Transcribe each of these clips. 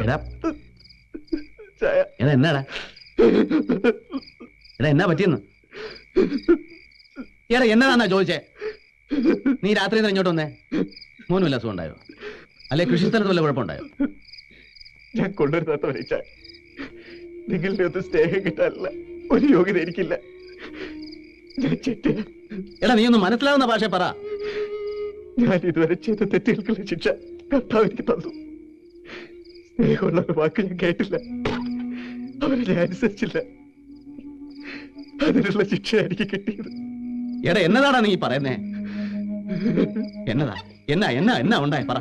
എടാ എന്നാടാ എടാ എന്നാ പറ്റിയെന്ന് എടാ എന്നതാന്നാ ചോദിച്ചേ? നീ രാത്രി ഇങ്ങോട്ട് വന്നേ? മോനുമില്ല അസുഖം ഉണ്ടായോ? അല്ലെ കൃഷിസ്ഥലത്ത് വല്ല കുഴപ്പമുണ്ടായോ? ഞാൻ കൊണ്ടുവരുന്നവരെ നിങ്ങളുടെ ഒന്നും സ്നേഹം കിട്ടാനില്ല, ഒരു യോഗ്യത എനിക്കില്ല. എടാ നീ ഒന്ന് മനസ്സിലാവുന്ന ഭാഷ പറ. ഞാൻ ഇതുവരെ ചെയ്ത തെറ്റുകൾക്കുള്ള ശിക്ഷ കർത്താവ് എനിക്ക് തന്നു. സ്നേഹമുള്ള ഒരു വാക്ക് ഞാൻ കേട്ടില്ല, അവരെ ഞാൻ അനുസരിച്ചില്ല. അതിനുള്ള ശിക്ഷ എനിക്ക് കിട്ടിയത്. എടാ എന്നതാടാ നീ പറയുന്നേ? എന്നതാ എന്നാ എന്നാ എന്നാ ഉണ്ടായി പറ.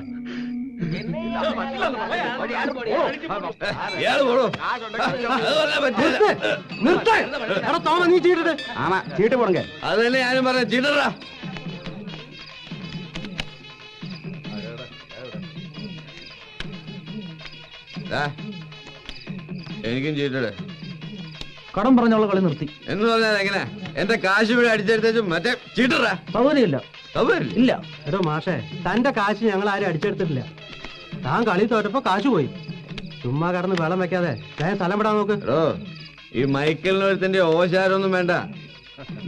ചീട്ട് പോടങ്ങ. അത് തന്നെ ഞാനും പറഞ്ഞ ചീട്ടറാ. എനിക്കും ചീട്ടട്. കടം പറഞ്ഞോളെ കളി നിർത്തി എന്ന് പറഞ്ഞാൽ എങ്ങനെ? എന്റെ കാശ് ഇവിടെ അടിച്ചെടുത്തും മറ്റേ ചീട്ടറാ. സൗകര്യമില്ല. സൗകര്യമില്ല. എടോ മാഷേ, തന്റെ കാശ് ഞങ്ങൾ ആരും അടിച്ചെടുത്തിട്ടില്ല. താൻ കളി തോറ്റപ്പോ കാശ് പോയി. ചുമ്മാ കടന്ന് വെള്ളം വെക്കാതെ സ്ഥലം വിടാൻ നോക്ക്. ഈ മൈക്കലിനൊരുത്തിന്റെ ഓശാരൊന്നും വേണ്ട.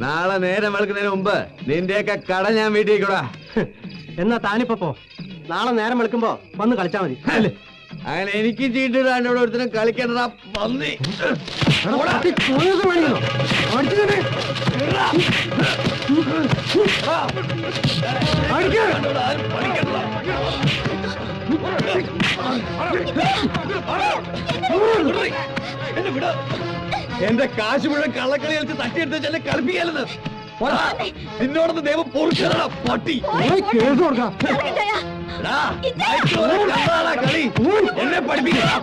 നാളെ നേരം വെളുക്കുന്നതിന് മുമ്പ് നിന്റെയൊക്കെ കട ഞാൻ വീട്ടിലേക്കൂടാ. എന്നാ താനിപ്പോ പോ. നാളെ നേരം വെളുക്കുമ്പോ വന്ന് കളിച്ചാ മതി. അങ്ങനെ എനിക്ക് ചീട്ടിടാണ്ട് ഇവിടെ ഒരുത്തരം കളിക്കണ്ടാ പന്നി. എന്റെ കാശ് മുഴുവൻ കള്ളക്കളി കളിച്ച് തട്ടിയെടുത്ത് എന്നെ കളിപ്പിക്കലെന്ന് നിന്നോടൊന്ന് ദൈവം പൊറുക്കണ പട്ടി. കളി എന്നെ പഠിപ്പിക്കണം.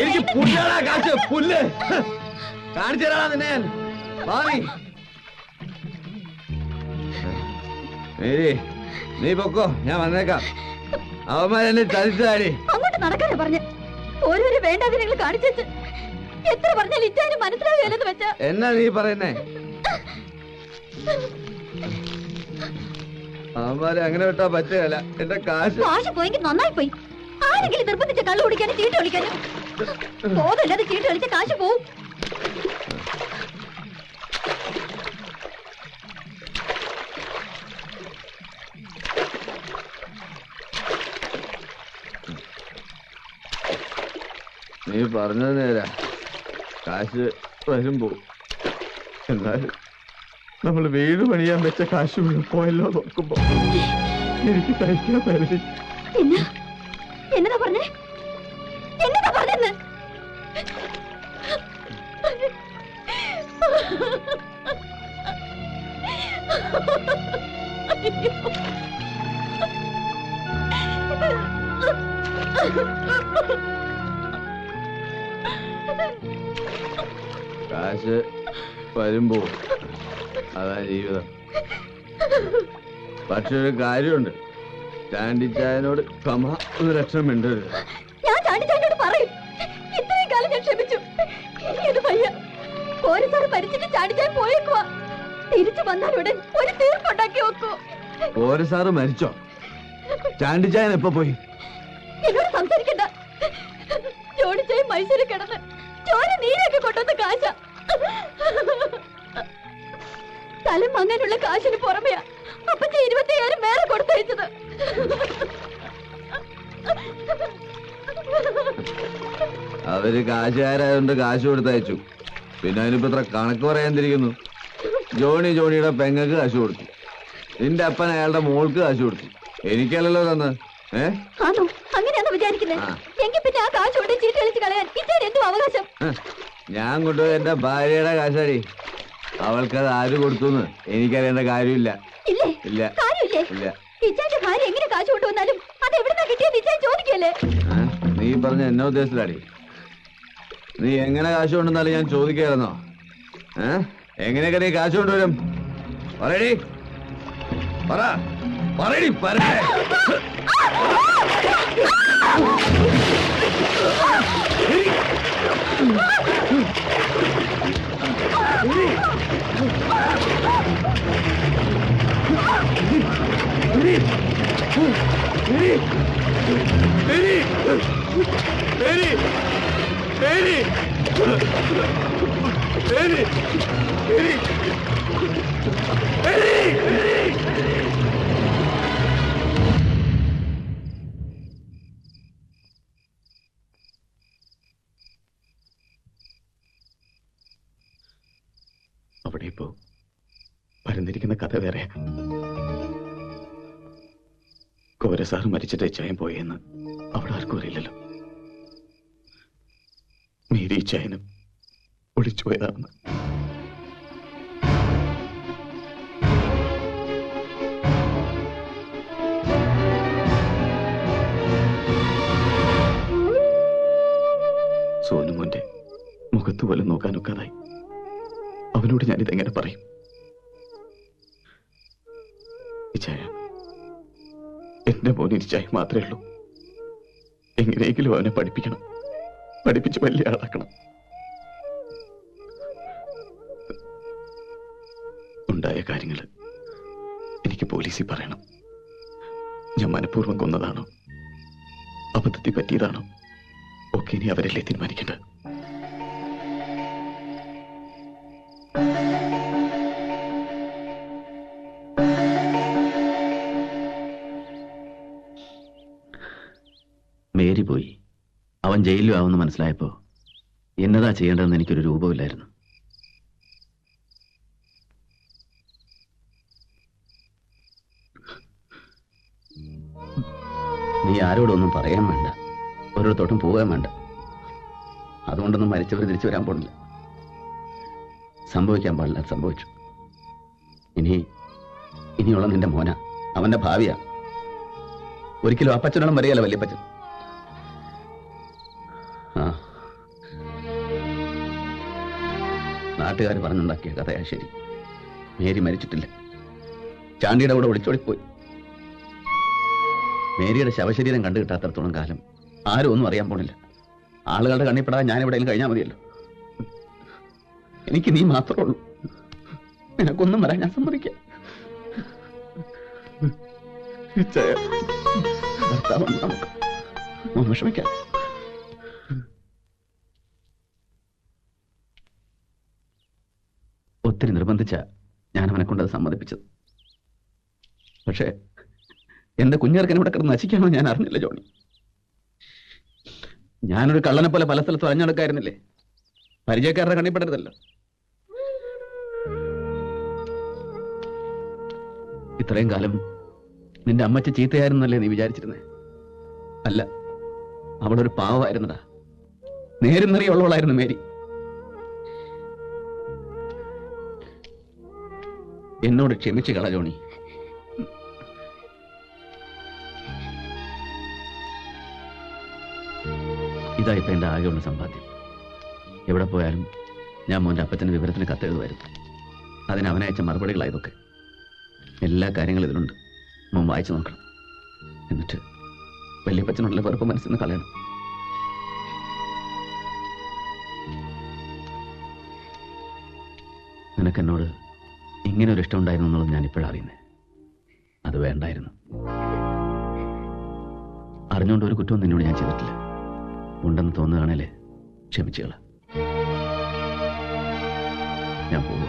എനിക്ക് പുല്ലാടാ കാശ്, പുല്ല് കാണിച്ചു തരാടാ നിന്നെ. നീ പൊക്കോ, ഞാൻ വന്നേക്കാം. അവന്മാരെന്നെ ചതിച്ചാടി. അങ്ങോട്ട് നടക്കാനാ പറഞ്ഞ ഓരോരോ വേണ്ടാതിനങ്ങൾ കാണിച്ചു. എത്ര പറഞ്ഞാൽ ഇറ്റാനും മനസ്സിലാവുകയല്ലെന്ന് വെച്ചാ. എന്നാ നീ പറയുന്നേ? അവന്മാരെ അങ്ങനെ വിട്ടാ പറ്റുകയല്ല. എന്റെ കാശ് പോയെങ്കിൽ നന്നായി പോയി. ആരെങ്കിലും നിർബന്ധിച്ച കള്ളു കുടിക്കാനും ചീട്ട് കളിക്കാനും ബോധമില്ലാതെ ചീട്ട് കളിച്ച കാശ് പോവും. നീ പറഞ്ഞത് നേരാ, കാശ് വരുമ്പോ. എന്നാലും നമ്മൾ വീട് പണിയാൻ വെച്ച കാശ് പോയല്ലോ നോക്കുമ്പോ എനിക്ക് തയ്ക്കാൻ പറ്റി. എന്നതാ പറഞ്ഞേ? എന്നതാ പറഞ്ഞെന്ന്? കാശ് വരുമ്പോ അതാ ജീവിതം. പക്ഷെ ഒരു കാര്യമുണ്ട്, ചാണ്ടിച്ചായനോട് ഒരു ലക്ഷം മിണ്ടരുത്. ഞാൻ ചാണ്ടിച്ചായനോട് പറയും. ഇത്രയും കാലം ഞാൻ ക്ഷമിച്ചു. ഇത് പയ്യ പോലീസാർ മരിച്ചിട്ട് ചാണ്ടിച്ചായൻ പോയേക്കുവാ. തിരിച്ചു വന്നാലുടൻ ഒരു തീർപ്പുണ്ടാക്കി വെക്കൂ. പോലീസാറ് മരിച്ചോ? ചാണ്ടിച്ചായൻ എപ്പോ പോയി? എന്നോട് സംസാരിക്കണ്ട. ജോണിച്ചായൻ മൈസൂരിൽ കിടന്ന് ചോര നീരൊക്കെ കൊണ്ടുവന്ന കാശ. സ്ഥലം വാങ്ങാനുള്ള കാശിന് പുറമെയാ അപ്പച്ച 25,000 വേറെ കൊടുത്തയച്ചത്. അവര് കാശുകാരായതുകൊണ്ട് കാശ് കൊടുത്തയച്ചു. പിന്നെ അതിനിപ്പോ ഇത്ര കണക്ക് പറയാതിരിക്കുന്നു. ജോണിയുടെ പെങ്ങക്ക് കാശ് കൊടുത്തു. നിന്റെ അപ്പൻ അയാളുടെ മോൾക്ക് കാശ് കൊടുത്തു. എനിക്കല്ലല്ലോ തന്ന്. ആണോ? അങ്ങനെയാണോ വിചാരിക്കുന്നേ? എങ്കിൽ പിന്നെ ആ കാശ് കൊണ്ട് ചീട്ട് കളിച്ച് കളയാൻ ഇച്ചാൻ എന്തും അവകാശം? ഞാൻ കൊണ്ടുപോയി എന്റെ ഭാര്യയുടെ കാശാടി. അവൾക്കത് ആര് കൊടുത്തുന്ന് എനിക്കറിയേണ്ട കാര്യമില്ല. ഇല്ലേ? ഇല്ല. കാര്യമില്ലേ? ഇല്ല. ഇച്ചാന്റെ ഭാര്യ എങ്ങനെ കാശ് കൊണ്ടുവന്നാലും അത് എവിടുന്നാ കിട്ടിയെന്ന് ഇച്ചാൻ ചോദിക്കല്ലേ? നീ പറഞ്ഞ എന്നെ ഉദ്ദേശത്തിലാടി. നീ എങ്ങനെ കാശ് കൊണ്ടുവന്നാലും ഞാൻ ചോദിക്കായിരുന്നോ? എങ്ങനെയൊക്കെ നീ കാശ് കൊണ്ടുവരും? പറയടി, പറയടി, പറയേ. Ready? Mary Mary Mary Mary Mary അവിടെ ഇപ്പോ പരന്നിരിക്കുന്ന കഥ വേറെ. കോരസാർ മരിച്ചിട്ട് ചായം പോയെന്ന് അവിടെ ആർക്കും അറിയില്ലല്ലോ. മേരി ചായനും ഒളിച്ചു പോയതാണെന്ന്. സോനുമോന്റെ മുഖത്ത് പോലും നോക്കാനൊക്കാതായി. അവനോട് ഞാനിതെങ്ങനെ പറയും? ഇച്ചായ, എന്റെ മോന് ഇച്ചായ മാത്രമേ ഉള്ളൂ. എങ്ങനെയെങ്കിലും അവനെ പഠിപ്പിക്കണം, പഠിപ്പിച്ച് വലിയ ആളാക്കണം. ഉണ്ടായ കാര്യങ്ങൾ എനിക്ക് പോലീസിൽ പറയണം. ഞാൻ മനഃപൂർവ്വം കൊന്നതാണോ, അബദ്ധത്തിൽ പറ്റിയതാണോ ഒക്കെ ഇനി അവരല്ലേ തീരുമാനിക്കേണ്ടത്. മേരി പോയി, അവൻ ജയിലിലും ആവുമെന്ന് മനസ്സിലായപ്പോ എന്നതാ ചെയ്യേണ്ടതെന്ന് എനിക്കൊരു രൂപമില്ലായിരുന്നു. നീ ആരോടൊന്നും പറയാൻ വേണ്ട, ഓരോരുത്തോട്ടും പോകാൻ വേണ്ട. അതുകൊണ്ടൊന്നും മരിച്ചവർ തിരിച്ചു വരാൻ പോണില്ല. സംഭവിക്കാൻ പാടില്ല, സംഭവിച്ചു. ഇനിയുള്ള നിന്റെ മോന, അവന്റെ ഭാവിയാ. ഒരിക്കലും അപ്പച്ചനോടും വരികയല്ല വല്യപ്പച്ചൻ. നാട്ടുകാർ പറഞ്ഞുണ്ടാക്കിയ കഥയാ ശരി. മേരി മരിച്ചിട്ടില്ല, ചാണ്ടിയുടെ കൂടെ ഒളിച്ചോടിപ്പോയി. മേരിയുടെ ശവശരീരം കണ്ടു കിട്ടാത്തടത്തോളം കാലം ആരും ഒന്നും അറിയാൻ പോണില്ല. ആളുകളുടെ കണ്ണിപ്പെടാൻ ഞാൻ എവിടെയെങ്കിലും കഴിഞ്ഞാൽ മതിയല്ലോ. എനിക്ക് നീ മാത്രമേ ഉള്ളൂ. നിനക്കൊന്നും വരാൻ ഞാൻ സമ്മതിക്കാം. നമുക്ക് വിഷമിക്കാം. ഒത്തിരി നിർബന്ധിച്ച ഞാൻ അവനെ കൊണ്ടത് സമ്മതിപ്പിച്ചത്. പക്ഷേ എന്റെ കുഞ്ഞേർക്കനെ ഇവിടെ കിടന്ന് നശിക്കാമോ ഞാൻ അറിഞ്ഞില്ല ജോണി. ഞാനൊരു കള്ളനെ പോലെ പല സ്ഥലത്തും അരഞ്ഞെടുക്കായിരുന്നില്ലേ. പരിചയക്കാരുടെ കണ്ണിപ്പെടരുതല്ലോ. ഇത്രയും കാലം നിന്റെ അമ്മച്ചി ചീത്തയായിരുന്നല്ലേ നീ വിചാരിച്ചിരുന്നേ? അല്ല, അവളൊരു പാവമായിരുന്നടാ. നേരും നിറയുള്ളവളായിരുന്നു മേരി. എന്നോട് ക്ഷമിച്ചു കള ജോണി. ഇതായിപ്പോ എന്റെ ആകെയുള്ള സമ്പാദ്യം. എവിടെ പോയാലും ഞാൻ മോന്റെ അപ്പച്ചന്റെ വിവരത്തിന് കത്തെഴുതുമായിരുന്നു. അതിന് അവനയച്ച മറുപടികളായതൊക്കെ. എല്ലാ കാര്യങ്ങളും ഇതിലുണ്ട്. മോൻ വായിച്ചു നോക്കണം. എന്നിട്ട് വല്യപ്പച്ചനുള്ള വെറുപ്പ് മനസ്സിൽ നിന്ന് കളയണം. നിനക്കെന്നോട് ഇങ്ങനെ ഒരു ഇഷ്ടം ഉണ്ടായിരുന്നു എന്നുള്ളത് ഞാൻ ഇപ്പോഴറിയുന്നേ. അത് വേണ്ടായിരുന്നു. അറിഞ്ഞുകൊണ്ട് ഒരു കുറ്റവും നിന്നോട് ഞാൻ ചെയ്തിട്ടില്ല. ഉണ്ടെന്ന് തോന്നുകയാണല്ലേ, ക്ഷമിച്ചുകള. ഞാൻ പോവുക.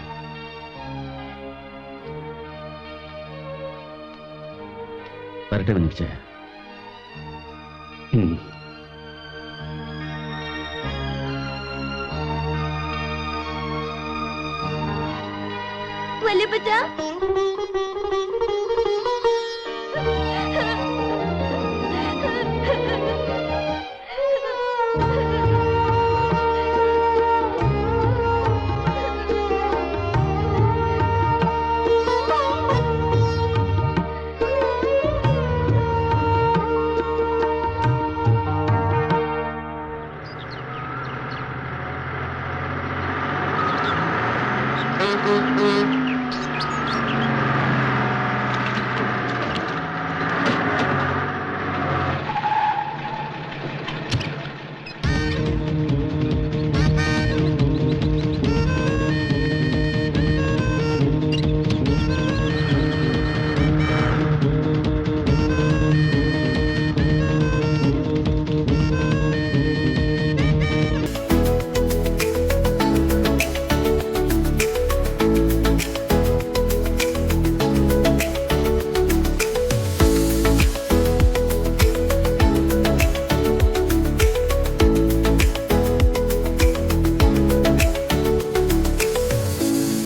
വരട്ടെ കുഞ്ഞിച്ചേ. വല്യപ്പച്ച, Mm-hmm.